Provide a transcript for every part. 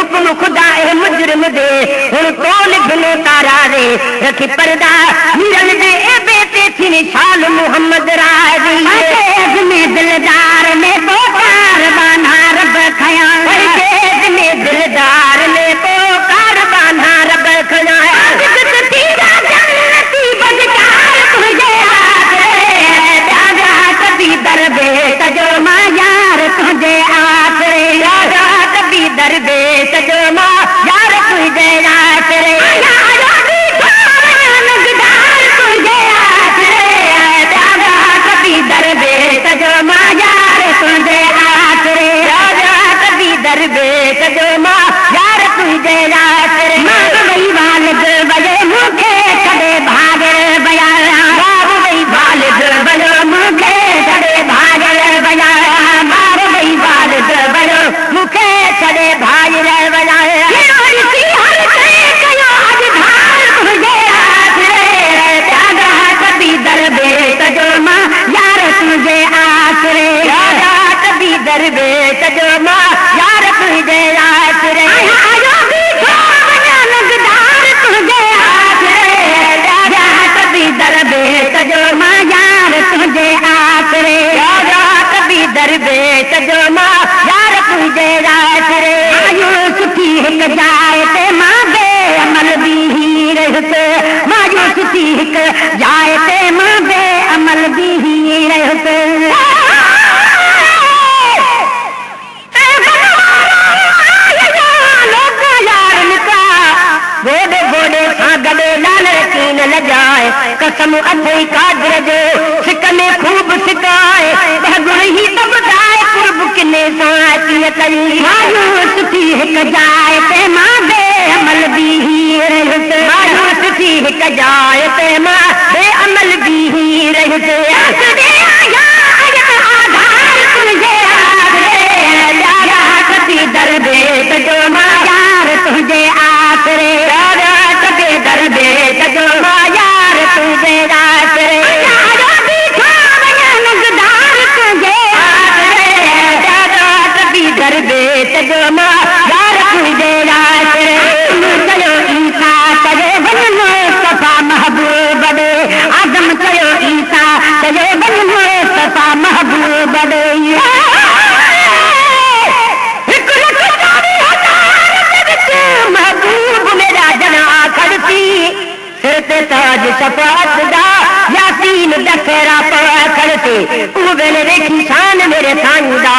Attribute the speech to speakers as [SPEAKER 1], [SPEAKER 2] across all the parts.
[SPEAKER 1] हुक्म खुदा ए मुजरिम दे हुन कोल बिनो तारा रे रखी पर्दा मिरल दे ए बेटे थी निशान मोहम्मद राजी में दिलदार में तो कारबाना रब खया में दिलदार में तो कारबाना रब खया दरबे तजो मां यार तुझे आसरे कभी दरबे तजो मां यार तुझे आसरे कभी दरबे तजो मां यार तुझे आसरे कभी दरबे तजो मां यार तुझे आसरे वही वालिद बजे मुझे कदे भागे बया वही वालिद बनो मुझे मुखे छड़े भाई रे बजाया कभी दरबे तजो मां यार तुझे आसरे कभी दरबे तजो मां यार तुझे आसरे कभी दरबे तजो मां यार तुझे आसरे कभी दरबे तजो मां यार तुझे आसरे मायूस थी हिक जाए ते मां बे अमल भी ही रहते मायूस थी हिक जाए ते मां बे अमल भी ही रहते बोडे बोडे सां गॾे लाल यकीन लॻाए कसम अथई कादर जो सिक में खूब सिकाए गुण ही त ॿुधाए कुर्ब किने सां कीअं कई मायूस थी हिक जाए ते मां बे अमल भी ही रहते मायूस थी हिक जाए ते मां बे अमल भी ही रहते कभी दरबे तजो मां यार तुझे आसरे कभी दरबे तजो मां यार तुझे आसरे कभी दरबे तजो मां यार तुझे आसरे चयो ईसा चयो बन मुस्तफा महबूब दे आदम चयो ईसा चयो बन मुस्तफा महबूब दे ताज शफात दा यासीन दफेरा पड़ते उबेल रेखी शान मेरे साईं दा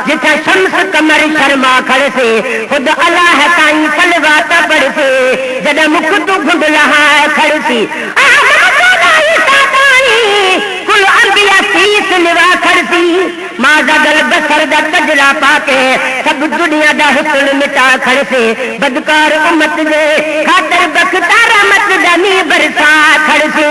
[SPEAKER 1] जिथे शम्स कमर शर्मा खड़से खुद अल्लाह ताईं सलवात पढ़से जद मुख तू गुंडला खड़सी कुल अंबिया सीस निवा खड़सी मां जगल बसर दा कजला पाके सब दुनिया दा हुस्न मिटा खड़से बदकार उम्मत दे खातर बख्तारा मत दनी बरसा खड़सी